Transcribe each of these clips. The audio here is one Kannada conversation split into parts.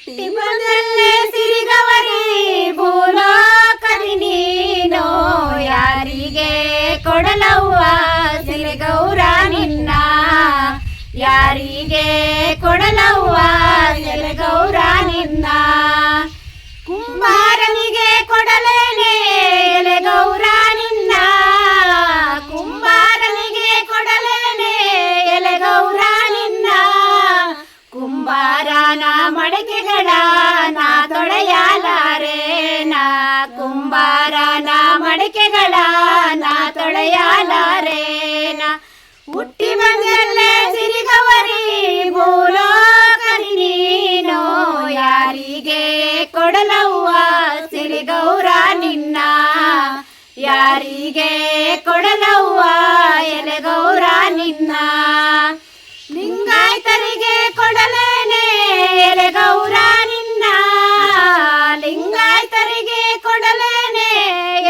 ಬಂದಲ್ಲೇ ಸಿರಿಗವರಿ ಭೂಲೋಕದಿ ನೀನೋ ಯಾರಿಗೆ ಕೊಡಲವ್ವ ಸಿರಿಗೌರ ನಿನ್ನ ಯಾರಿಗೆ ಕೊಡಲವ್ವ ಸಿರಿಗೌರ ನಿನ್ನ ಕುಂಬಾರನಿಗೆ ಕೊಡಲೇನೆ ಎಲೆಗೌರ ನಿನ್ನ ಕುಂಬಾರನಿಗೆ ಕೊಡಲೇನೆ ಎಲೆಗೌರ ನಿನ್ನ ಕುಂಬಾರನ ಮಡಕೆಗಳ ನಾ ತೊಳೆಯಲಾರೇನ ಕುಂಬಾರನ ಮಡಕೆಗಳ ನಾ ತೊಳೆಯಲಾರೇನ ಹುಟ್ಟಿ ಬಂದಲ್ಲೇ ಸಿರಿಗವರಿ ಭೂಲೋಕದಿ ನೀನೋ ಯಾರಿಗೆ ಕೊಡಲವ್ವ ಸಿರಿಗೌರ ನಿನ್ನ ಯಾರಿಗೆ ಕೊಡಲವ್ವ ಎಲೆಗೌರ ನಿನ್ನ ಲಿಂಗಾಯತರಿಗೆ ಕೊಡಲೇನೆ ಎಲೆಗೌರ ನಿನ್ನ ಲಿಂಗಾಯತರಿಗೆ ಕೊಡಲೇನೆ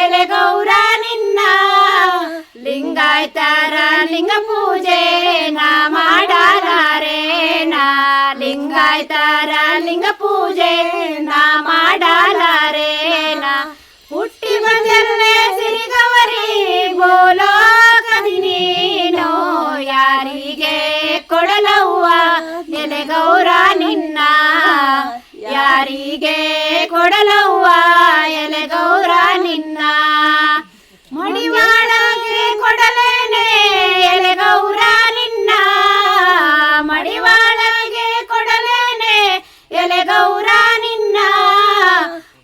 ಎಲೆಗೌರ ನಿನ್ನ ಲಿಂಗಾಯತರ ಲಿಂಗ ಪೂಜೆ ನಾ ಮಾಡಲಾರೇನ ಲಿಂಗಾಯತರ ಲಿಂಗ ಪೂಜೆ ನಾ ಮಾಡಲಾರೇನ ಹುಟ್ಟಿ ಬಂದಲ್ಲೇ ಸಿರಿಗವರಿ ಭೂಲೋಕದಿ ನೀನೋ ಯಾರಿಗೆ ಕೊಡಲವ್ವ ಎಲೆಗೌರ ನಿನ್ನ ಯಾರಿಗೆ ಕೊಡಲವ್ವ ಎಲೆಗೌರ ನಿನ್ನ ಮಡಿವಾಳಗೆ ಕೊಡಲೇನೆ ಎಲೆಗೌರ ನಿನ್ನ ಮಡಿವಾಳಗೆ ಕೊಡಲೇನೆ ಎಲೆಗೌರ ನಿನ್ನ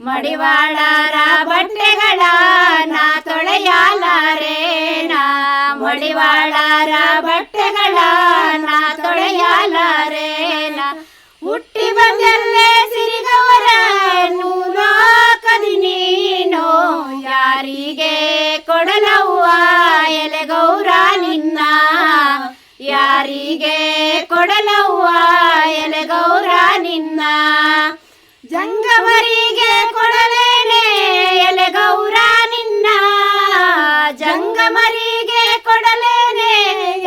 ಮಡಿವಾಳರ ಬಟ್ಟೆಗಳ ನಾ ತೊಳೆಯಲಾರೇನ ಮಡಿವಾಳರ ಬಟ್ಟೆಗಳ ನಾ ತೊಳೆಯಲಾರೇನ ಹುಟ್ಟಿ ಬಂದಲ್ಲೇ ಸಿರಿಗವರ ಲೋಕದಿ ನೀನೋ ಯಾರಿಗೆ ಕೊಡಲವ್ವ ಎಲೆಗೌರ ನಿನ್ನ ಯಾರಿಗೆ ಕೊಡಲವ್ವ ಎಲೆಗೌರ ನಿನ್ನ ಜಂಗಮರಿಗೆ ಕೊಡಲೇನೆ ಎಲೆಗೌರ ನಿನ್ನ ಜಂಗಮರಿಗೆ ಕೊಡಲೇನೆ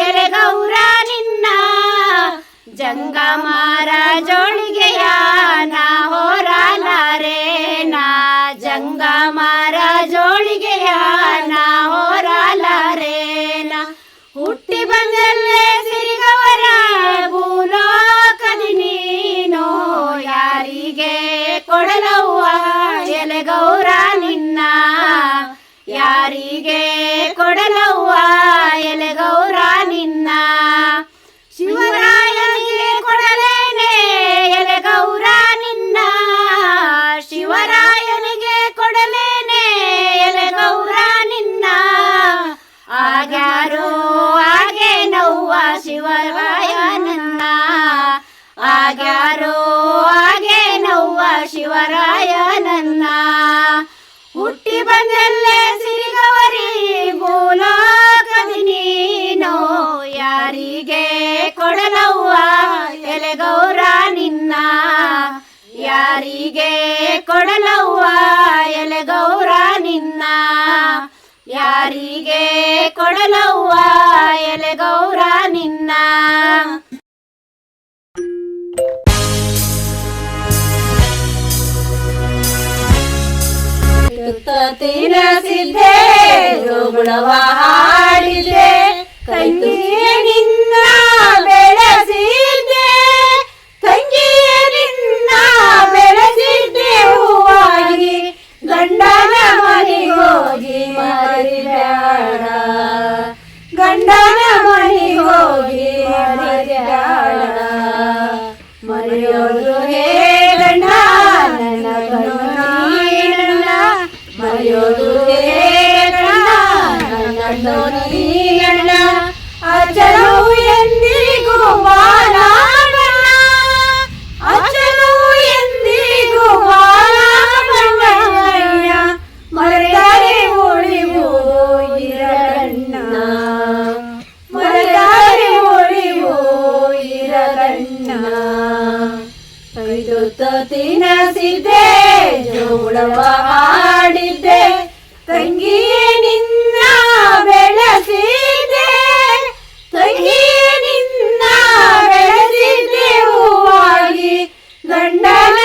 ಎಲೆಗೌರ ನಿನ್ನ ಜಂಗಮರ ಜೋಳಿಗೆಯ ನಾ ಹೋರಲಾರೇನ ಜಂಗಮರ ಜೋಳಿಗೆಯ ನಾ ಹೋರಲಾರೇನ ಹುಟ್ಟಿ ಬಂದಲ್ಲೇ ಸಿರಿಗವರ ಭೂಲೋಕದಿ ನೀನೋ ಯಾರಿಗೆ ಕೊಡಲವ್ವ ಎಲೆಗೌರ ನಿನ್ನ ಯಾರಿಗೆ ಕೊಡಲವ್ವ ಎಲೆಗೌರ ನಿನ್ನ ಶಿವರಾಯನಿಗೆ ಕೊಡಲೇನೆ ಎಲೆಗೌರ ನಿನ್ನ ಶಿವರಾಯನಿಗೆ ಕೊಡಲೇನೆ ಎಲೆಗೌರ ನಿನ್ನ ಆಗ್ಯಾರೋ ಹಾಗೆ ನವ್ವ ಶಿವರಾಯನನ್ನ ಆಗ್ಯಾರೋ ಹಾಗೆ ನವ್ವ ಶಿವರಾಯನನ್ನ ಹುಟ್ಟಿ ಬಂದಲ್ಲೇ ಸಿರಿಗವರಿ ಭೂಲೋಕದಿ ನೀನೋ ಯಾರಿಗೆ ಕೊಡಲವ್ವ ಎಲೆಗೌರ ನಿನ್ನ ಯಾರಿಗೆ ಕೊಡಲವ್ವ ಎಲೆಗೌರ ನಿನ್ನ ಯಾರಿಗೆ ಕೊಡಲವ್ವ ಎಲೆಗೌರ ನಿನ್ನ ತಿನಸಿದ್ದೆ ಜೋಗುಳವ ಹಾಡಿದೆ ತಂಗಿಯೇ ನಿನ್ನ ಬೆಳೆಸಿದ್ದೆ ತಂಗಿಯೇ ನಿನ್ನ ಬೆಳೆಸಿದ್ದೆ ಹೂವಾಗಿ ಗಂಡನ ಮನೆಗೋಗಿ ಮರಿಬೇಡ ಗಂಡನ ಮನೆಗೋಗಿ ಮರಿಬೇಡ ಮರೆಯೋದು ಹೇಳಣ್ಣ ನನ್ನ ಕಣ್ಣೀರಣ್ಣ ಮರೆಯೋದು ಹೇಳಣ್ಣ ನನ್ನ ಕಣ್ಣೀರಣ್ಣ ಅಚಲು ಎಂದಿಗೂ ಬಾಳಣ್ಣ ಅಚಲು ಎಂದಿಗೂ ಬಾಳಣ್ಣ ಮರೆದರೆ ಉಳಿವು ಇರಣ್ಣ ಮರೆದರೆ ಉಳಿವು ಇರಣ್ಣ ಕೈದು ತಿನಸಿದ್ದೆ ಜೋಳವ ಹಾಡಿದ್ದೆ ತಂಗಿಯೇ ನಿನ್ನ ಬೆಳೆಸಿದ್ದೆ ತಂಗಿಯೇ ನಿನ್ನ ಬೆಳೆಸಿದ್ದೆ ಹೂವಾಗಿ ಗಂಡನ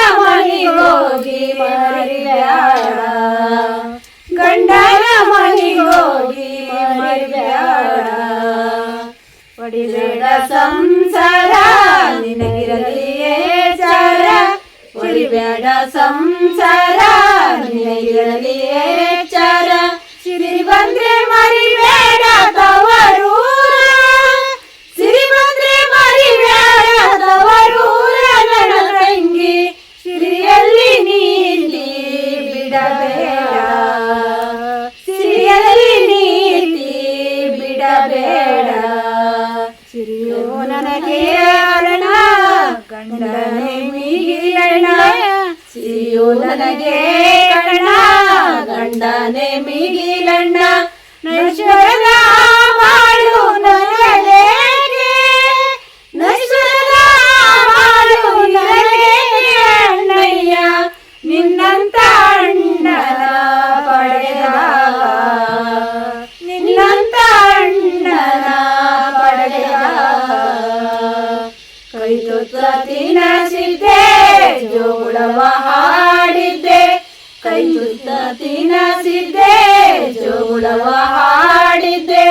ಮಡಿಬೇಡ ಸಂಸಾರ ನಿನಗಿರಲಿಯೇ ಚಾರ ಮಡಿಬೇಡ ಸಂಸಾರ ನಿನಗಿರಲಿಯೇ ಚಾರ ಸಿರಿ ಬಂದ್ರೆ ಮರಿಬೇಡ ತವರೂರ ಸಿರಿ ಬಂದ್ರೆ ಮರಿಬೇಡ ತವರೂರ ನನ್ನ ತಂಗಿ ಸಿರಿಯಲ್ಲಿ ನೀತಿ ಬಿಡಬೇಡ ಸಿರಿಯಲ್ಲಿ ನೀತಿ ಬಿಡಬೇಡ ಸಿರಿಯೋ ನನಗೆ ಅರಣ ಗಂಡನೇ ಮಿಗಿಲಣ್ಣ ಸಿರಿಯೋ ನನಗೆ ಕಣ್ಣ ಗಂಡನೇ ಮಿಗಿಲಣ್ಣ ನೈಶ್ವರದ ಬಾಳು ನನಗೇಕೆ ನೈಶ್ವರದ ಬಾಳು ನನಗೇಕೆ ಅಣ್ಣಯ್ಯ ನಿನ್ನಂತ ಅಣ್ಣನ ಪಡೆದಾಗ ನಿನ್ನಂತ ಅಣ್ಣನ ಪಡೆದಾಗ ಕೈ ತುತ್ತ ತಿನಸಿದ್ದೆ ಜೋಗುಳವ ಹಾಡಿದ್ದೆ ಕೈ ತುತ್ತ ತಿನಸಿದ್ದೆ ಜೋಗುಳವ ಹಾಡಿದ್ದೆ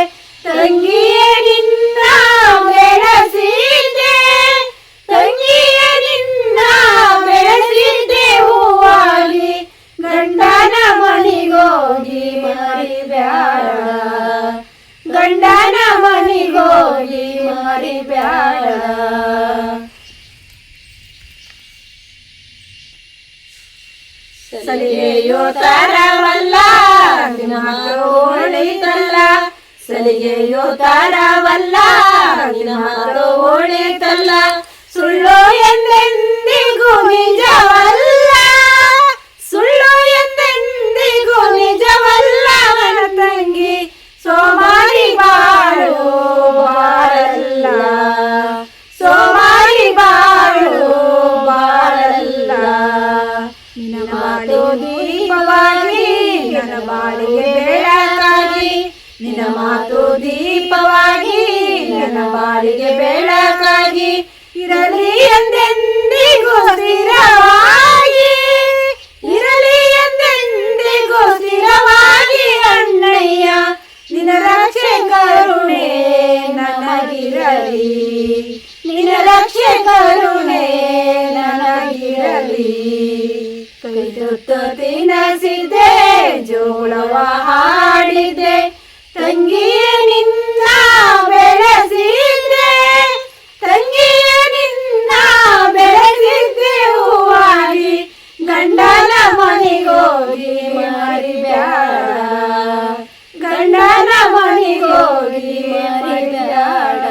ತಂಗಿಯೇ ನಿನ್ನ ಬೆಳೆಸಿದ್ದೆ ತಂಗಿಯೇ ನಿನ್ನ ಬೆಳೆಸಿದ್ದೆ ಹೂವಾಗಿ ಗಂಡನ ಮನಿಗೋಗಿ ಮರಿಬ್ಯಾಡ ಗಂಡನ ಮನಿಗೋಗಿ ಮರಿಬ್ಯಾಡ ಸಲಿಗೆಯೋ ತರವಲ್ಲ ನಿನ್ನ ಮಕ್ಕಳು ಒಳಿತಲ್ಲ ಸಲಿಗೆಯೋ ತರವಲ್ಲ ನಿನ್ನ ಮಕ್ಕಳು ಒಳಿತಲ್ಲ ಸುಳ್ಳು ಎಂದೆಂದಿಗೂ ನಿಜವಲ್ಲ ಸುಳ್ಳು ಎಂದೆಂದಿಗೂ ನಿಜವಲ್ಲ ನನ್ನ ತಂಗಿ ಸೋಮಾರಿ ಬಾಳು ಬಾಳಲ್ಲ ಸೋಮಾರಿ ಬಾಳು ಬಾಳಲ್ಲ ನಿನ್ನ ಮಾತು ದೀಪವಾಗಿ ನನ್ನ ಬಾಳಿಗೆ ಬೆಳಕಾಗಿ ನಿನ್ನ ಮಾತು ದೀಪವಾಗಿ ನನ್ನ ಬಾಳಿಗೆ ಬೆಳಕಾಗಿ ಇರಲಿ ಎಂದೆಂದಿಗೂ ಸ್ಥಿರವಾಗಿ ಇರಲಿ ಎಂದೆಂದಿಗೂ ಸ್ಥಿರವಾಗಿ ಅಣ್ಣಯ್ಯ ನಿನ್ನ ರಕ್ಷೆ ಕರುಣೆ ನನಗಿರಲಿ ನಿನ್ನ ರಕ್ಷೆ ಕರುಣೆ ನನಗಿರಲಿ ಕೈ ತುತ್ತ ತಿನಸಿದ್ದೆ ಜೋಳವ ಹಾಡಿದ್ದೆ ತಂಗಿಯೇ ನಿನ್ನ ಬೆಳೆಸಿದ್ದೆ ತಂಗಿಯೇ ನಿನ್ನ ಬೆಳೆಸಿದ್ದೆ ಹೂವಾಗಿ ಗಂಡನ ಮನೆಗೋಗಿ ಮರಿಬ್ಯಾಡ ಗಂಡನ ಮನೆಗೋಗಿ ಮರಿಬ್ಯಾಡ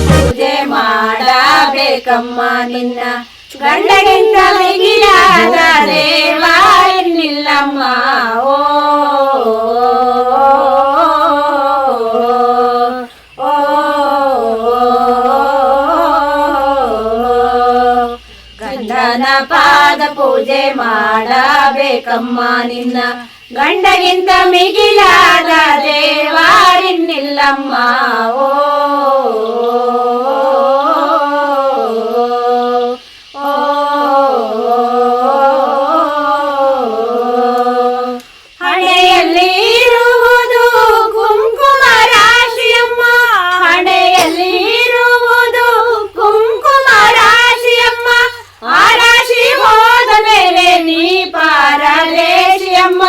ಪೂಜೆ ಮಾಡಬೇಕಮ್ಮ ನಿನ್ನ ಗಂಡಗಿಂತ ಮಿಗಿಲಾದ ದೇವ ಇನ್ನಿಲ್ಲಮ್ಮ ಓ ಗಂಡನ ಪಾದ ಪೂಜೆ ಮಾಡಬೇಕಮ್ಮ ನಿನ್ನ ಗಂಡಗಿಂತ ಮಿಗಿಲಾದ ದೇವಾರಿನ್ನಿಲ್ಲಮ್ಮ ಓ ಹಣೆಯಲ್ಲಿ ಇರುವುದು ಕುಂಕುಮ ರಾಶಿಯಮ್ಮ ಹಣೆಯಲ್ಲಿ ಇರುವುದು ಕುಂಕುಮ ರಾಶಿಯಮ್ಮ ಆ ರಾಶಿ ಹೋದ ಮೇಲೆ ನೀ ಪಾರದೇಶಿಯಮ್ಮ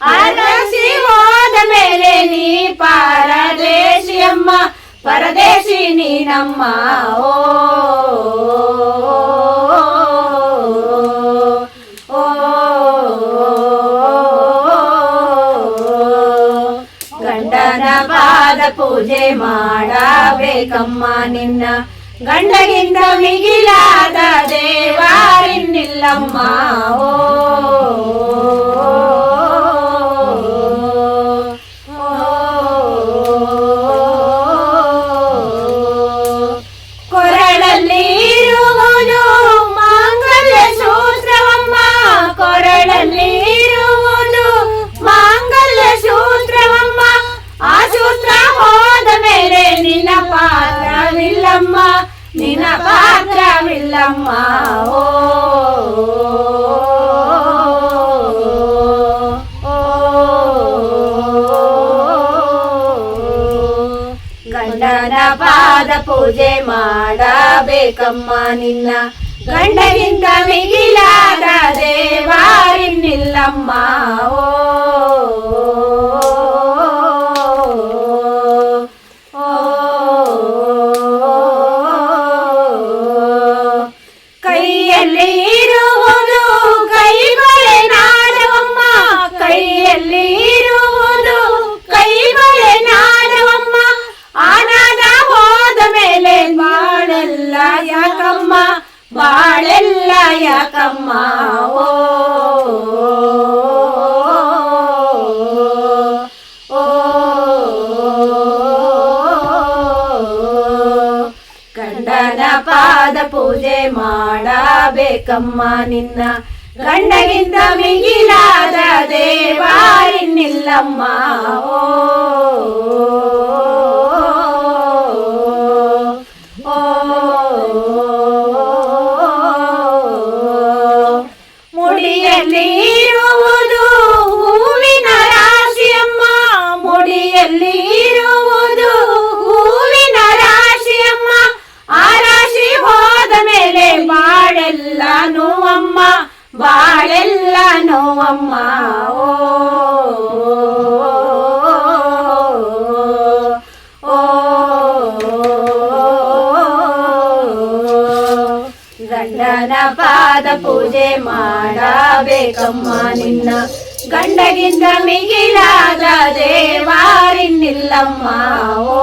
ಆ ರಾಶಿ ಹೋದ ಮೇಲೆ ನೀ ಪಾರದೇಶಿಯಮ್ಮ ಪರದೇಶಿ ನೀನಮ್ಮ ಓ ಗಂಡನ ಪಾದ ಪೂಜೆ ಮಾಡಬೇಕಮ್ಮ ನಿನ್ನ ಗಂಡಗಿಂತ ಮಿಗಿಲಾದ ದೇವಾರಿನ್ನಿಲ್ಲಮ್ಮ ಓ ಕೊರಳಲ್ಲಿ ಇರುವುದು ಮಾಂಗಲ್ಯ ಸೂತ್ರವಮ್ಮ ಕೊರಳಲ್ಲಿ ಇರುವುದು ಮಾಂಗಲ್ಯ ಸೂತ್ರವಮ್ಮ ಆ ಸೂತ್ರ ಹೋದ ಮೇಲೆ ನಿನ್ನ ಪಾತ್ರವಿಲ್ಲಮ್ಮ ನಿನ್ನ ಪಾತ್ರವಿಲ್ಲಮ್ಮ ಓ ಗಂಡನ ಪಾದ ಪೂಜೆ ಮಾಡಬೇಕಮ್ಮ ನಿನ್ನ ಗಂಡಗಿಂತ ಮಿಗಿಲಾದ ದೇವಾರಿನ್ನಿಲ್ಲಮ್ಮ ಓ ಕೈಯಲ್ಲಿ ಇರುವುದು ಕೈ ಬಳೆ ನಾಡವಮ್ಮ ಕೈಯಲ್ಲಿ ಇರುವುದು ಕೈ ಬಳೆ ನಾಡವಮ್ಮ ಆನಾದ ಹೋದ ಮೇಲೆ ಬಾಳೆಲ್ಲ ಯಾಕಮ್ಮ ಬಾಳೆಲ್ಲ ಯಾಕಮ್ಮ ಓ ಗಂಡನ ಪಾದ ಪೂಜೆ ಮಾಡಬೇಕಮ್ಮ ನಿನ್ನ ಗಂಡಗಿಂತ ಮಿಗಿಲಾದ ದೇವಾರಿನ್ನಿಲ್ಲಮ್ಮ ಓ ಮುಡಿಯಲ್ಲಿ ಇರುವುದು ಹೂವಿನ ರಾಶಿಯಮ್ಮ ಮುಡಿಯಲ್ಲಿ ಇರುವುದು ಹೂವಿನ ರಾಶಿಯಮ್ಮ ಆ ರಾಶಿ ಹೋದ ಮೇಲೆ ಬಾಳೆಲ್ಲ ನೋವಮ್ಮ ಬಾಳೆಲ್ಲ ನೋವಮ್ಮ ಓ ಗಂಡನ ಪಾದ ಪೂಜೆ ಮಾಡಬೇಕಮ್ಮ ನಿನ್ನ ಗಂಡಗಿಂತ ಮಿಗಿಲಾದ ದೇವಾರಿನ್ನಿಲ್ಲಮ್ಮ ಓ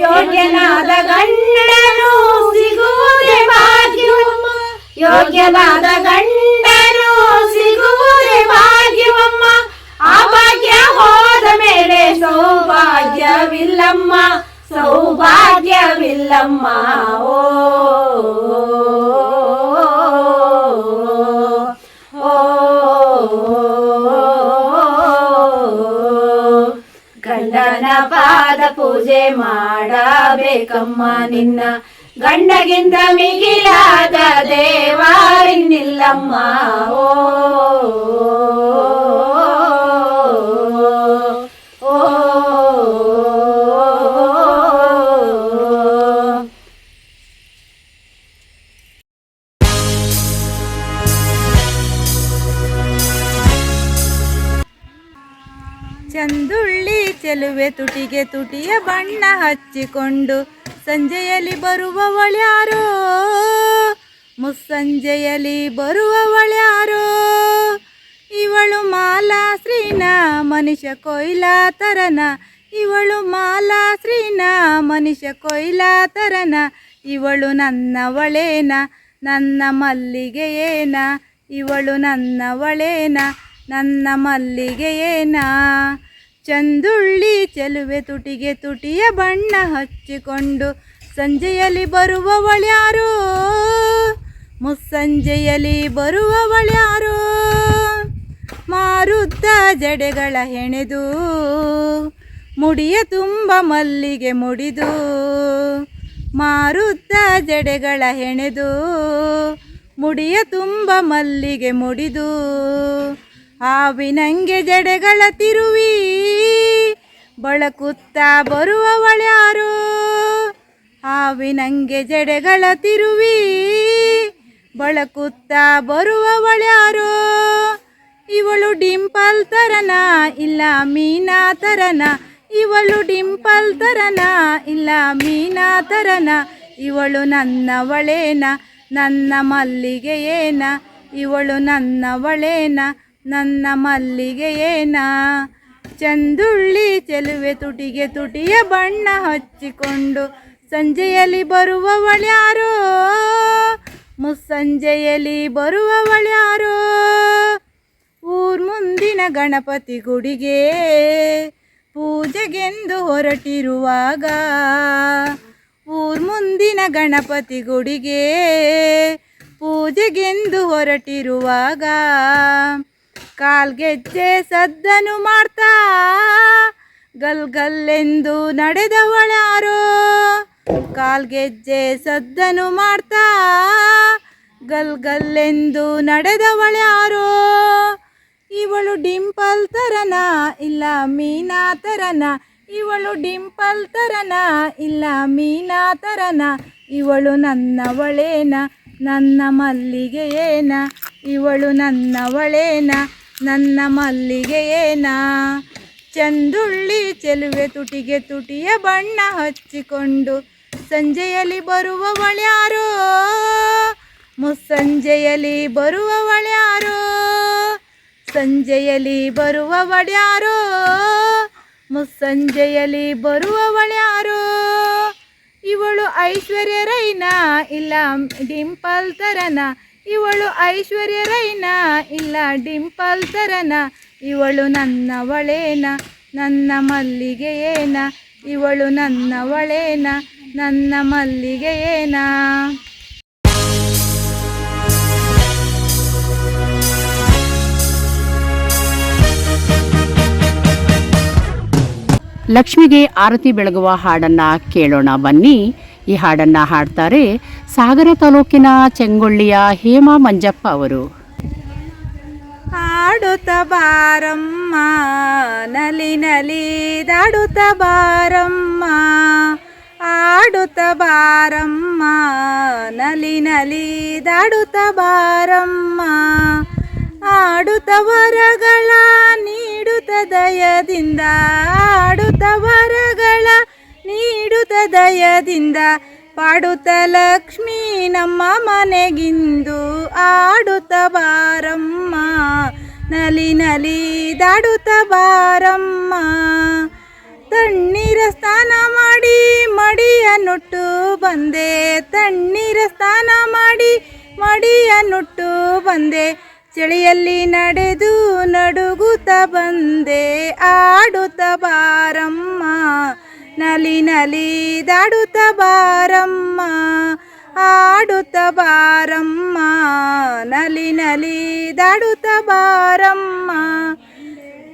ಯೋಗ್ಯನಾದ ಗಂಡನು ಸಿಗುವುದೇ ಭಾಗ್ಯವಮ್ಮ ಯೋಗ್ಯನಾದ ಗಂಡನು ಸಿಗುವುದೇ ಭಾಗ್ಯವಮ್ಮ ಆ ಭಾಗ್ಯ ಹೋದ ಮೇಲೆ ಸೌಭಾಗ್ಯವಿಲ್ಲಮ್ಮ ಸೌಭಾಗ್ಯವಿಲ್ಲಮ್ಮ ಓ ಗಂಡನ ಪಾದ ಪೂಜೆ ಮಾಡಬೇಕಮ್ಮ ನಿನ್ನ ಗಂಡಗಿಂತ ಮಿಗಿಲಾದ ದೇವಾರಿನ್ನಿಲ್ಲಮ್ಮ ಓ ಚಂದುಳ್ಳಿ ಚೆಲುವೆ ತುಟಿಗೆ ತುಟಿಯ ಬಣ್ಣ ಹಚ್ಚಿಕೊಂಡು ಸಂಜೆಯಲ್ಲಿ ಬರುವವಳ್ಯಾರೋ ಮುಸ್ಸಂಜೆಯಲ್ಲಿ ಬರುವವಳ್ಯಾರೋ ಇವಳು ಮಾಲಾ ಶ್ರೀನ ಮನುಷ್ಯ ಕೊಯ್ಲಾ ತರನ ಇವಳು ಮಾಲಾ ಶ್ರೀನ ಮನುಷ್ಯ ಕೊಯ್ಲಾ ತರನ ಇವಳು ನನ್ನವಳೇನ ನನ್ನ ಮಲ್ಲಿಗೆಯೇನ ಇವಳು ನನ್ನವಳೇನ ನನ್ನ ಮಲ್ಲಿಗೆಯೇನ ಚಂದುಳ್ಳಿ ಚೆಲುವೆ ತುಟಿಗೆ ತುಟಿಯ ಬಣ್ಣ ಹಚ್ಚಿಕೊಂಡು ಸಂಜೆಯಲ್ಲಿ ಬರುವವಳ್ಯಾರೋ ಮುಸ್ಸಂಜೆಯಲ್ಲಿ ಬರುವವಳ್ಯಾರೋ ಮಾರುದ್ದ ಜಡೆಗಳ ಹೆಣೆದು ಮುಡಿಯ ತುಂಬ ಮಲ್ಲಿಗೆ ಮುಡಿದು ಮಾರುದ್ದ ಜಡೆಗಳ ಹೆಣೆದು ಮುಡಿಯ ತುಂಬ ಮಲ್ಲಿಗೆ ಮುಡಿದು ಹಾವಿನಂಗೆ ಜಡೆಗಳ ತಿರುವಿ ಬಳಕುತ್ತಾ ಬರುವವಳ್ಯಾರೋ ಹಾವಿನಂಗೆ ಜಡೆಗಳ ತಿರುವಿ ಬಳಕುತ್ತಾ ಬರುವವಳ್ಯಾರೋ ಇವಳು ಡಿಂಪಲ್ ತರನ ಇಲ್ಲ ಮೀನಾ ತರನ ಇವಳು ಡಿಂಪಲ್ ತರನ ಇಲ್ಲ ಮೀನಾ ತರನ ಇವಳು ನನ್ನವಳೇನ ನನ್ನ ಮಲ್ಲಿಗೆಯೇನ ಇವಳು ನನ್ನವಳೇನ ನನ್ನ ಮಲ್ಲಿಗೆಯೇನ ಚಂದುಳ್ಳಿ ಚೆಲುವೆ ತುಟಿಗೆ ತುಟಿಯ ಬಣ್ಣ ಹಚ್ಚಿಕೊಂಡು ಸಂಜೆಯಲ್ಲಿ ಬರುವವಳ್ಯಾರೋ ಮುಸ್ಸಂಜೆಯಲ್ಲಿ ಬರುವವಳ್ಯಾರೋ ಊರ್ ಮುಂದಿನ ಗಣಪತಿ ಗುಡಿಗೆ ಪೂಜೆಗೆಂದು ಹೊರಟಿರುವಾಗ ಊರ್ ಮುಂದಿನ ಗಣಪತಿ ಗುಡಿಗೆ ಪೂಜೆಗೆಂದು ಹೊರಟಿರುವಾಗ ಕಾಲ್ಗೆಜ್ಜೆ ಸದ್ದನು ಮಾಡ್ತಾ ಗಲ್ಗಲ್ಲೆಂದು ನಡೆದವಳ್ಯಾರೋ ಕಾಲ್ಗೆಜ್ಜೆ ಸದ್ದನು ಮಾಡ್ತಾ ಗಲ್ ಗಲ್ಲೆಂದು ನಡೆದವಳ್ಯಾರೋ, ಇವಳು ಡಿಂಪಲ್ ತರನ ಇಲ್ಲ ಮೀನಾ ತರನ, ಇವಳು ಡಿಂಪಲ್ ತರನ ಇಲ್ಲ ಮೀನಾ ತರನ, ಇವಳು ನನ್ನವಳೇನ ನನ್ನ ಮಲ್ಲಿಗೆಯೇನ, ಇವಳು ನನ್ನವಳೇನ ನನ್ನ ಮಲ್ಲಿಗೆಯೇನ. ಚಂದುಳ್ಳಿ ಚೆಲುವೆ ತುಟಿಗೆ ತುಟಿಯ ಬಣ್ಣ ಹಚ್ಚಿಕೊಂಡು ಸಂಜೆಯಲ್ಲಿ ಬರುವವಳ್ಯಾರೋ, ಮುಸ್ಸಂಜೆಯಲ್ಲಿ ಬರುವವಳ್ಯಾರೋ, ಸಂಜೆಯಲ್ಲಿ ಬರುವವಳ್ಯಾರೋ, ಮುಸ್ಸಂಜೆಯಲ್ಲಿ ಬರುವವಳ್ಯಾರೋ. ಇವಳು ಐಶ್ವರ್ಯ ರೈನ ಇಲ್ಲ ಡಿಂಪಲ್ ತರನ, ಇವಳು ಐಶ್ವರ್ಯ ರೈನ ಇಲ್ಲ ಡಿಂಪಲ್ ತರನ, ಇವಳು ನನ್ನವಳೇನ ನನ್ನ ಮಲ್ಲಿಗೆಯೇನ, ಇವಳು ನನ್ನವಳೇನ ನನ್ನ ಮಲ್ಲಿಗೆಯೇನ. ಲಕ್ಷ್ಮಿಗೆ ಆರತಿ ಬೆಳಗುವ ಹಾಡನ್ನು ಕೇಳೋಣ ಬನ್ನಿ. ಈ ಹಾಡನ್ನು ಹಾಡ್ತಾರೆ ಸಾಗರ ತಾಲೂಕಿನ ಚೆಂಗೊಳ್ಳಿಯ ಹೇಮಾ ಮಂಜಪ್ಪ ಅವರು. ಹಾಡುತ್ತ ಬಾರಮ್ಮ ನಲಿ ನಲಿ ದಾಡುತ್ತ ಬಾರಮ್ಮ, ಆಡುತ್ತ ಬಾರಮ್ಮ ನಲಿ ನಲಿ ದಾಡುತ್ತ ಬಾರಮ್ಮ, ಆಡುತ್ತ ವರಗಳ ನೀಡುತ್ತ ದಯದಿಂದ, ಆಡುತ್ತ ವರಗಳ ನೀಡುತ್ತ ದಯದಿಂದ, ಪಾಡುತ್ತ ಲಕ್ಷ್ಮೀ ನಮ್ಮ ಮನೆಗಿಂದು, ಆಡುತ್ತ ಬಾರಮ್ಮ ನಲಿ ನಲಿ ದಾಡುತ್ತ ಬಾರಮ್ಮ. ತಣ್ಣೀರ ಸ್ನಾನ ಮಾಡಿ ಮಡಿಯನ್ನುಟ್ಟು ಬಂದೆ, ತಣ್ಣೀರ ಸ್ನಾನ ಮಾಡಿ ಮಡಿಯನ್ನುಟ್ಟು ಬಂದೆ, ಚಳಿಯಲ್ಲಿ ನಡೆದು ನಡುಗುತ್ತ ಬಂದೆ, ಆಡುತ್ತ ಬಾರಮ್ಮ ನಲಿ ನಲಿ ದಾಡುತ್ತ ಬಾರಮ್ಮ, ಆಡುತ್ತ ಬಾರಮ್ಮ ನಲಿ ನಲಿ ದಾಡುತ್ತ ಬಾರಮ್ಮ.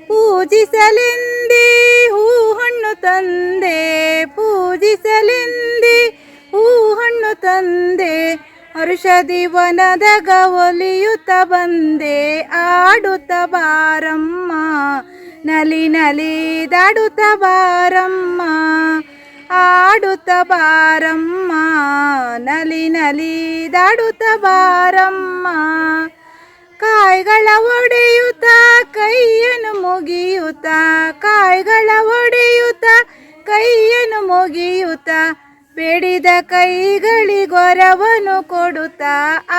ಪೂಜಿಸಲೆಂದೇ ಹೂ ಹಣ್ಣು ತಂದೆ, ಪೂಜಿಸಲೆಂದೇ ಹೂ ಹಣ್ಣು ತಂದೆ, ಹರುಷದಿ ವನದಾಗ ಒಲಿಯುತ್ತ ಬಂದೆ, ಆಡುತ್ತ ಬಾರಮ್ಮ ನಲಿ ನಲಿ ದಾಡುತ್ತ ಬಾರಮ್ಮ, ಆಡುತ್ತ ಬಾರಮ್ಮ ನಲಿ ನಲಿ ದಾಡುತ್ತ ಬಾರಮ್ಮ. ಕಾಯಿಗಳ ಒಡೆಯುತ್ತ ಕೈಯನ್ನು ಮುಗಿಯುತ್ತ, ಕಾಯಿಗಳ ಒಡೆಯುತ್ತ ಕೈಯನ್ನು ಮುಗಿಯುತ್ತ, ಬೇಡಿದ ಕೈಗಳಿಗೊರವನು ಕೊಡುತ್ತ,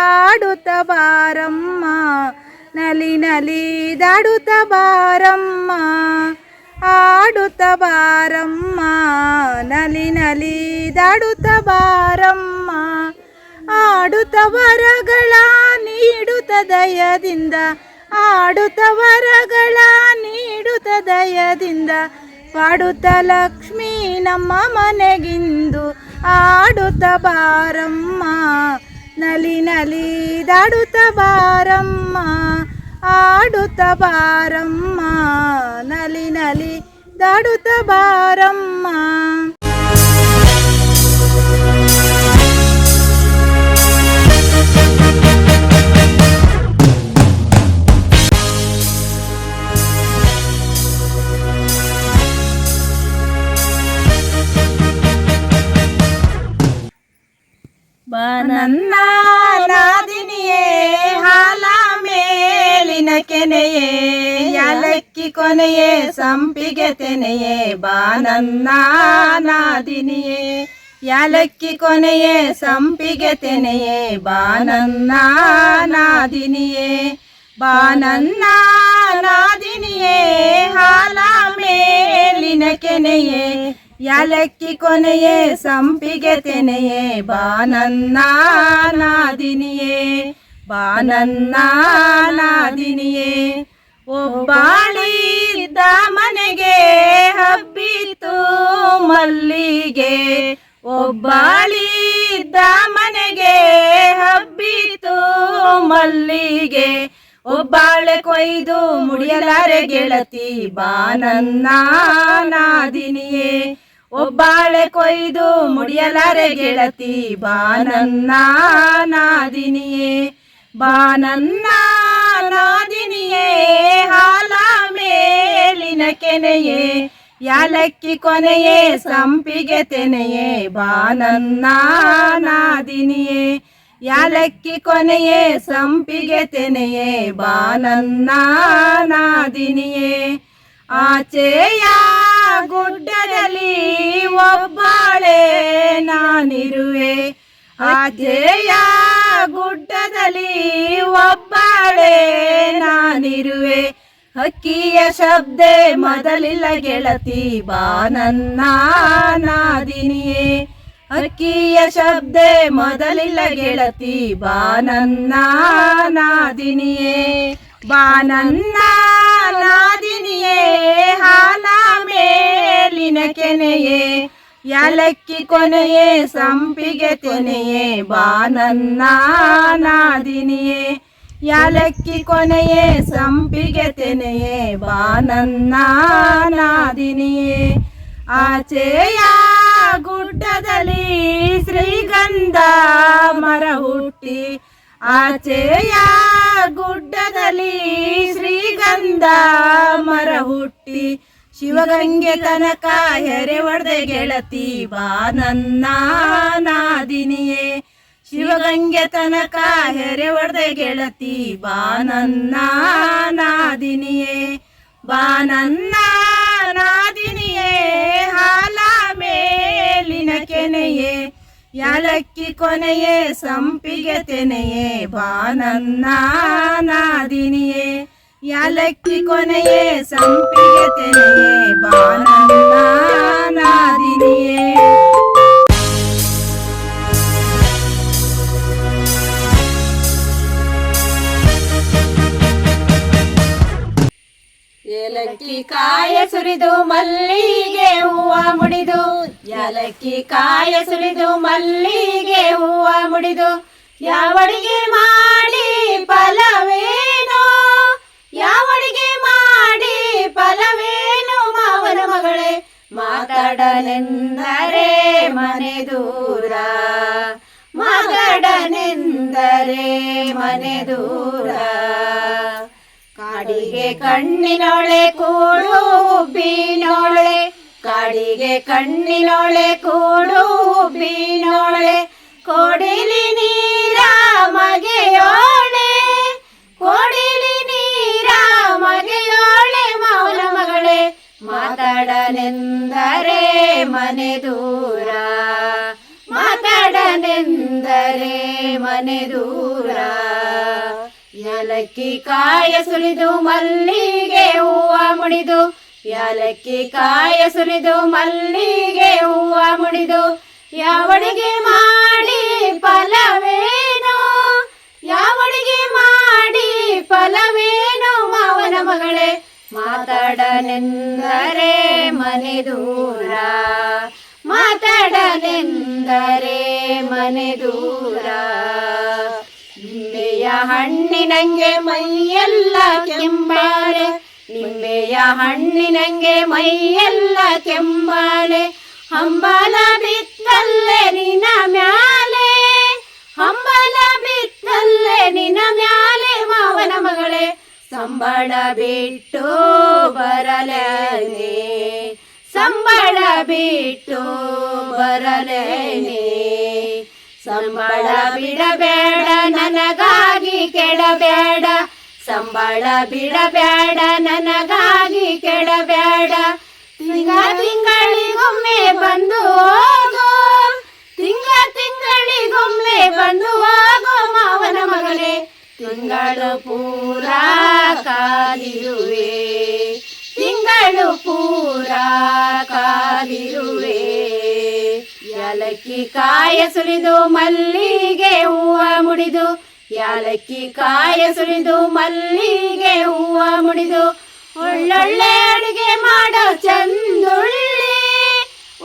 ಆಡುತ್ತ ಬಾರಮ್ಮ ನಲಿ ನಲಿ ದಾಡುತ್ತ ಬಾರಮ್ಮ, ಆಡುತ್ತ ಬಾರಮ್ಮ ನಲಿ ನಲಿ ದಾಡುತ್ತ ಬಾರಮ್ಮ. ಆಡುತ್ತ ವರಗಳ ನೀಡುತ್ತ ದಯದಿಂದ, ಆಡುತ್ತ ವರಗಳ ನೀಡುತ್ತ ದಯದಿಂದ, ಪಾಡುತ್ತ ಲಕ್ಷ್ಮೀ ನಮ್ಮ ಮನೆಗಿಂದು, ಆಡುತ್ತ ಬಾರಮ್ಮ ನಲಿ ನಲಿ ದಾಡುತ್ತ ಬಾರಮ್ಮ, ಆಡುತ್ತ ಬಾರಮ್ಮ ನಲಿ ನಲಿ ದಾಡುತ್ತ ಬಾರಮ್ಮ. ನನ್ನ ನಾದಿನಿಯೇ ಹಾಲ ಮೇಲಿನ ಕೆನೆಯೇ, ಯಾಲಕ್ಕಿ ಕೊನೆಯೇ ಸಂಪಿಗೆ ತೆನೆಯೇ, ಬಾನನ್ನ ನಾದಿನಿಯೇ, ಯಾಲಕ್ಕಿ ಕೊನೆಯೇ ಸಂಪಿಗೆ ತೆನೆಯೇ, ಬಾನನ್ನ ನಾದಿನಿಯೇ, ಬಾನನ್ನ ನಾದಿನಿಯೇ ಹಾಲ ಮೇಲಿನ ಕೆನೆಯೇ, ಯಾಲಕ್ಕಿ ಕೊನೆಯೇ ಸಂಪಿಗೆ ತೆನೆಯೇ, ಬಾನನ್ನ ನಾದಿನಿಯೇ, ಬಾನನ್ನ ನಾದಿನಿಯೇ. ಒಬ್ಬಾಳಿದ್ದ ಮನೆಗೆ ಹಬ್ಬಿತು ಮಲ್ಲಿಗೆ, ಒಬ್ಬಾಳಿದ್ದ ಮನೆಗೆ ಹಬ್ಬಿತು ಮಲ್ಲಿಗೆ, ಒಬ್ಬಾಳೆ ಕೊಯ್ದು ಮುಡಿಯಲಾರೆ ಗೆಳತಿ, ಬಾನನ್ನ ನಾದಿನಿಯೇ, ಒಬ್ಬಾಳೆ ಕೊಯ್ದು ಮುಡಿಯಲಾರೆ ಗೆಳತಿ ಬಾನನ್ನ ನಾದಿನಿಯೇ ಬಾನನ್ನ ನಾದಿನಿಯೇ ಹಾಲ ಮೇಲಿನ ಕೆನೆಯೇ ಯಾಲಕ್ಕಿ ಕೊನೆಯೇ ಸಂಪಿಗೆ ತೆನೆಯೇ ಬಾನನ್ನ ನಾದಿನಿಯೇ ಯಾಲಕ್ಕಿ ಕೊನೆಯೇ ಸಂಪಿಗೆ ತೆನೆಯೇ ಬಾನನ್ನ ನಾದಿನಿಯೇ ಆಚೆಯ ಗುಡ್ಡದಲ್ಲಿ ಒಬ್ಬಾಳೆ ನಾನಿರುವೆ ಆಚೆಯ ಗುಡ್ಡದಲ್ಲಿ ಒಬ್ಬಾಳೆ ನಾನಿರುವೆ ಹಕ್ಕಿಯ ಶಬ್ದ ಮೊದಲಿಲ್ಲ ಗೆಳತಿ ಬಾನನ್ನ ನಾದಿನಿಯೇ ಹಕ್ಕಿಯ ಶಬ್ದ ಮೊದಲಿಲ್ಲ ಗೆಳತಿ ಬಾನನ್ನ ನಾದಿನಿಯೇ ಬಾನನ್ನ ನಾದಿನಿಯೇ ಹಾಲ ಮೇಲಿನ ಕೆನೆಯೇ ಯಾಲಕ್ಕಿ ಕೊನೆಯೇ ಸಂಪಿಗೆ ತೆನೆಯೇ ಬಾನನ್ನ ನಾದಿನಿಯೇ ಯಾಲಕ್ಕಿ ಕೊನೆಯೇ ಸಂಪಿಗೆ ತೆನೆಯೇ ಬಾನನ್ನ ನಾದಿನಿಯೇ ಆಚೆಯ ಗುಡ್ಡದಲ್ಲಿ ಶ್ರೀಗಂಧ ಮರ ಹುಟ್ಟಿ ಆಚೆಯ ಗುಡ್ಡದಲ್ಲಿ ಶ್ರೀಗಂಧ ಮರ ಹುಟ್ಟಿ ಶಿವಗಂಗೆ ತನಕ ಹೆರೆ ಹೊಡೆದೆ ಗೆಳತಿ ಬಾನನ್ನ ನಾದಿನಿಯೇ ಶಿವಗಂಗೆ ತನಕ ಹೆರೆ ಹೊಡೆದೆ ಗೆಳತಿ ಬಾನನ್ನ ನಾದಿನಿಯೇ ಬಾನನ್ನ ನಾದಿನಿಯೇ ಹಾಲ ಮೇಲಿನ ಕೆನೆಯೇ ಯಾಲಕ್ಕಿ ಕೊನೆಯೇ ಸಂಪಿಗೆ ತೆನೆಯೇ ಬಾನನ್ನ ನಾದಿನಿಯೇ ಯಾಲಕ್ಕಿ ಕೊನೆಯೇ ಸಂಪಿಗೆ ತೆನೆಯೇ ಬಾನನ್ನ ನಾದಿನಿಯೇ ಏಲಕ್ಕಿ ಕಾಯ ಸುರಿದು ಮಲ್ಲಿಗೆ ಹೂವ ಮುಡಿದು ಏಲಕ್ಕಿ ಕಾಯ ಸುರಿದು ಮಲ್ಲಿಗೆ ಹೂವ ಮುಡಿದು ಯಾವಡಿಗೆ ಮಾಡಿ ಫಲವೇನೋ ಯಾವಡಿಗೆ ಮಾಡಿ ಫಲವೇನು ಮಾವನ ಮಗಳೇ ಮಾತಾಡನೆಂದರೆ ಮನೆ ದೂರ ಮಾತಾಡನೆಂದರೆ ಮನೆ ದೂರ ಕಾಡಿಗೆ ಕಣ್ಣಿನೊಳೆ ಕೂಡು ಹುಬ್ಬಿನೊಳೆ ಕಾಡಿಗೆ ಕಣ್ಣಿನೊಳೆ ಕೂಡು ಹುಬ್ಬಿನೊಳೆ ಕೊಡಿಲಿ ನೀರ ಮಗೆಯೋಳೆ ಕೊಡಿಲಿ ನೀರ ಮಗೆಯೋಳೆ ಮಾವನ ಮಗಳೇ ಮಾತಾಡನೆಂದರೆ ಮನೆ ದೂರ ಮಾತಾಡನೆಂದರೆ ಮನೆ ದೂರ ಯಾಲಕ್ಕಿ ಕಾಯ ಸುರಿದು ಮಲ್ಲಿಗೆ ಹೂವ ಮುಡಿದು ಯಾಲಕ್ಕಿ ಕಾಯ ಸುರಿದು ಮಲ್ಲಿಗೆ ಹೂವ ಮುಡಿದು ಯಾವಡಿಗೆ ಮಾಡಿ ಫಲವೇನೋ ಯಾವಡಿಗೆ ಮಾಡಿ ಫಲವೇನೋ ಮಾವನ ಮಗಳೇ ಮಾತಾಡನೆಂದರೆ ಮನೆ ದೂರ ಮಾತಾಡನೆಂದರೆ ಮನೆ ದೂರ ನಿಂಬೆಯ ಹಣ್ಣಿನಂಗೆ ಮೈಯೆಲ್ಲ ಕೆಂಬಾಲೆ ನಿಂಬೆಯ ಹಣ್ಣಿನಂಗೆ ಮೈಯೆಲ್ಲ ಕೆಂಬಾಲೆ ಹಂಬಲ ಬಿತ್ತಲ್ಲೇ ನಿನ ಮ್ಯಾಲೆ ಹಂಬಲ ಬಿತ್ತಲ್ಲೇ ನಿನ ಮ್ಯಾಲೆ ಮಾವನ ಮಗಳೇ ಸಂಬಳ ಬಿಟ್ಟು ಬರಲೇನೆ ಸಂಬಳ ಬಿಟ್ಟು ಬರಲೇನೆ ಸಂಬಳ ಬಿಡಬೇಡ ನನಗಾಗಿ ಕೆಡಬೇಡ ಸಂಬಳ ಬಿಡಬೇಡ ನನಗಾಗಿ ಕೆಡಬೇಡ ತಿಂಗಳಿಗೊಮ್ಮೆ ಬಂದು ಹೋಗೋ ತಿಂಗಳಿಗೊಮ್ಮೆ ಬಂದು ಹೋಗೋ ಮಾವನ ಮಗಳೇ ತಿಂಗಳು ಪೂರ ಕಾದಿರುವೆ ತಿಂಗಳು ಪೂರ ಕಾದಿರುವೆ ಯಾಲಕ್ಕಿ ಕಾಯ ಸುರಿದು ಮಲ್ಲಿಗೆ ಹೂವ ಮುಡಿದು ಯಾಲಕ್ಕಿ ಕಾಯ ಸುರಿದು ಮಲ್ಲಿಗೆ ಹೂವ ಮುಡಿದು ಒಳ್ಳೊಳ್ಳೆ ಅಡುಗೆ ಮಾಡೋ ಚಂದುಳ್ಳಿ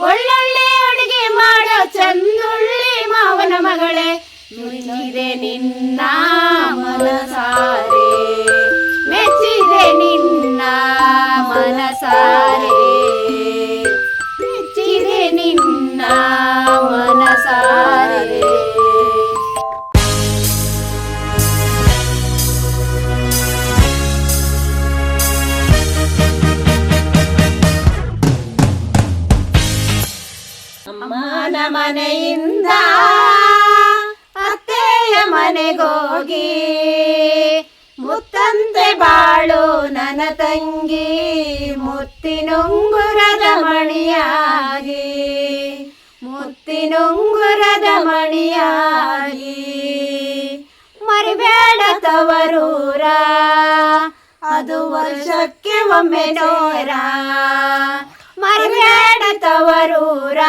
ಒಳ್ಳೊಳ್ಳೆ ಅಡುಗೆ ಮಾಡೋ ಚಂದುಳ್ಳಿ ಮಾವನ ಮಗಳೇ ಮೆಚ್ಚಿದೆ ನಿನ್ನ ಮನಸಾರೆ ಮೆಚ್ಚಿದೆ ನಿನ್ನ ಮನಸಾರೆ ಮೆಚ್ಚಿದೆ ಮನೆಯಿಂದ ಅತ್ತೆಯ ಮನೆಗೋಗಿ ಮುತ್ತಂತೆ ಬಾಳು ನನ್ನ ತಂಗಿ ಮುತ್ತಿನುಂಗುರದ ಮಣಿಯಾಗಿ ಮುತ್ತಿನುಂಗುರದ ಮಣಿಯಾಗಿ ಮರಿಬೇಡ ತವರೂರ ಅದು ವರ್ಷಕ್ಕೆ ಒಮ್ಮೆ ನೋರ ಮರಿಬೇಡ ತವರೂರ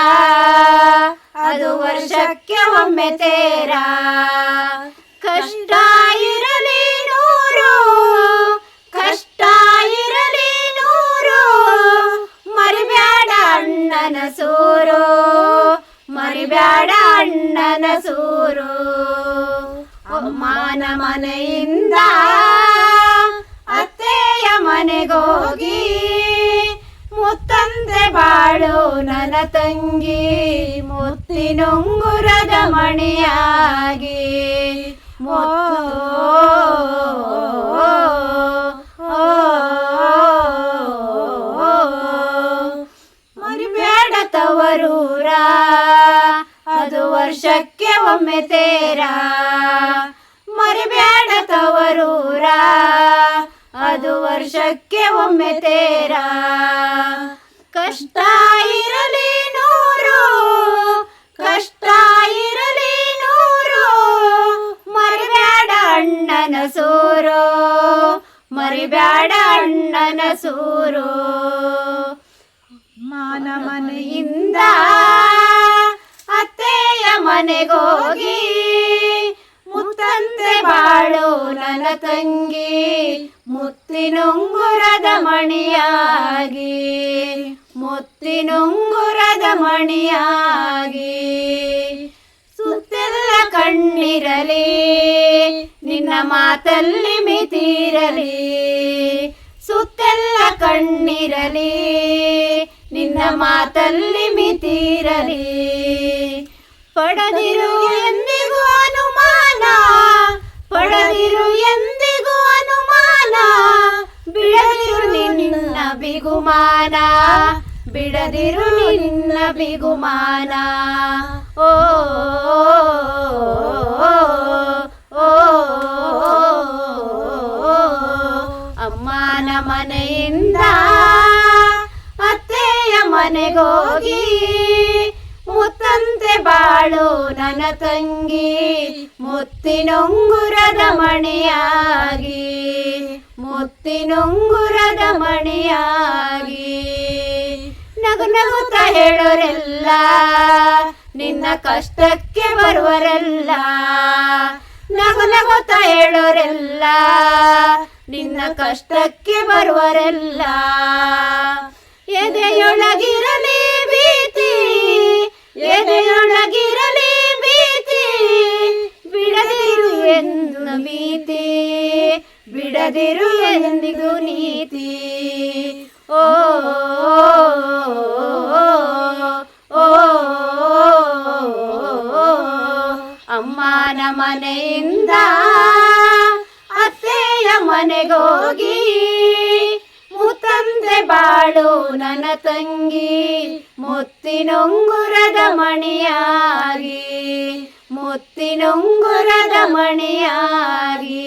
ಅದು ವರ್ಷಕ್ಕೆ ಒಮ್ಮೆ ತೇರ ಕಷ್ಟ ಇರಲಿ ನೂರು ಕಷ್ಟ ಇರಲಿ ನೂರು ಮರಿಬೇಡ ಅಣ್ಣನ ಸೂರು ಮರಿಬೇಡ ಅಣ್ಣನ ಸೂರು ಅಮ್ಮನ ಮನೆಯಿಂದ ಅತ್ತೆಯ ಮನೆಗೋಗಿ ಮುತ್ತಂತೆ ಬಾಳು ನನ್ನ ತಂಗಿ ಮುತ್ತಿನುಂಗುರದ ಮಣಿಯಾಗಿ ಮರಿಬೇಡ ತವರೂರ ಅದು ವರ್ಷಕ್ಕೆ ಒಮ್ಮೆ ತೇರ ಮರಿಬೇಡ ತವರೂರ ಅದು ವರ್ಷಕ್ಕೆ ಒಮ್ಮೆ ತೇರ ಕಷ್ಟ ಇರಲಿ ನೂರು ಕಷ್ಟ ಇರಲಿ ನೂರು ಮರಿಬೇಡ ಅಣ್ಣನ ಸೂರು ಮರಿಬೇಡ ಅಣ್ಣನ ಸೂರು ಮಾನ ಮನೆಯಿಂದ ಅತ್ತೆಯ ಮನೆಗೋಗಿ ಮುತ್ತಂತೆ ಬಾಳು ನನ್ನ ತಂಗಿ ಮುತ್ತಿನುಂಗುರದ ಮಣಿಯಾಗಿ ಮುತ್ತಿನುಂಗುರದ ಮಣಿಯಾಗಿ ಸುತ್ತೆಲ್ಲ ಕಣ್ಣಿರಲಿ ನಿನ್ನ ಮಾತಲ್ಲಿ ಮಿತಿರಲಿ ಸುತ್ತೆಲ್ಲ ಕಣ್ಣಿರಲಿ ನಿನ್ನ ಮಾತಲ್ಲಿ ಮಿತಿರಲಿ ಪಡೆದಿರು ಎಂದಿಗೂ ಅನುಮಾನ ಪಡೆದಿರು ಎಂದಿಗೂ ಅನುಮಾನ ಬಿಡದಿರು ನಿನ್ನ ಬಿಗುಮಾನ ಬಿಡದಿರು ನಿನ್ನ ಬಿಗುಮಾನ ಓ ಅಮ್ಮನ ಮನೆಯಿಂದ ಅತ್ತೆಯ ಮನೆಗೋಗಿ ಮುತ್ತಂತೆ ಬಾಳು ನನ್ನ ತಂಗಿ ಮುತ್ತಿನುಂಗುರದ ಮಣಿಯಾಗಿ ಮುತ್ತಿನುಂಗುರದ ಮಣಿಯಾಗಿ ನಗು ನಗುತ್ತ ಹೇಳೋರೆಲ್ಲ ನಿನ್ನ ಕಷ್ಟಕ್ಕೆ ಬರುವರೆಲ್ಲ ನಗು ನಗುತ್ತ ಹೇಳೋರೆಲ್ಲ ನಿನ್ನ ಕಷ್ಟಕ್ಕೆ ಬರುವರೆಲ್ಲ ಎದೆಯೊಳಗಿರಲಿ ಭೀತಿ ಎದೆಯೊಳಗಿರಲಿ ಭೀತಿ ಬಿಡದಿರು ಎಂದು ಭೀತಿ ಬಿಡದಿರು ಎಂದಿಗೂ ನೀತಿ ಓ ಅಮ್ಮನ ಮನೆಯಿಂದ ಅತ್ತೆಯ ಮನೆಗೋಗಿ ಮುತ್ತಂತೆ ಬಾಳು ನನ್ನ ತಂಗಿ ಮುತ್ತಿನುಂಗುರದ ಮಣಿಯಾಗಿ ಮುತ್ತಿನುಂಗುರದ ಮಣಿಯಾಗಿ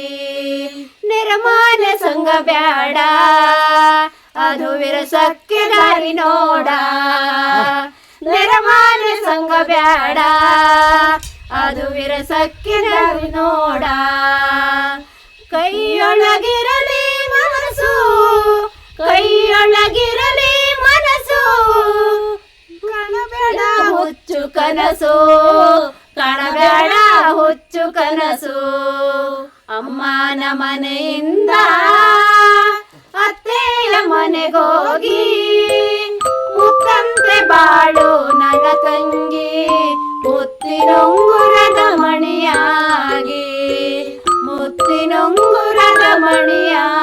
ನಿರ್ಮಾಣ ಸಂಗ ಬ್ಯಾಡ ಅದು ವಿರಸಕ್ಕೆ ದಾರಿ ನೋಡ ನಿರ್ಮಾಣ ಸಂಗ ಬ್ಯಾಡ ಅದು ವಿರಸಕ್ಕೆ ದಾರಿ ನೋಡ ಕೈಯೊಳಗಿರಲಿ ಮನಸ್ಸು ಕೈಯೊಳಗಿರಲಿ ಮನಸ್ಸು ಕಾಣಬೇಡ ಹುಚ್ಚು ಕನಸು ಕಾಣಬೇಡ ಹುಚ್ಚು ಕನಸು ಅಮ್ಮನ ಮನೆಯಿಂದ ಅತ್ತೆಯ ಮನೆಗೋಗಿ ಮುತ್ತಂತೆ ಬಾಳು ನನ್ನ ತಂಗಿ ಮುತ್ತಿನುಂಗುರದ ಮಣಿಯಾಗಿ ಮುತ್ತಿನುಂಗುರದ ಮಣಿಯಾಗಿ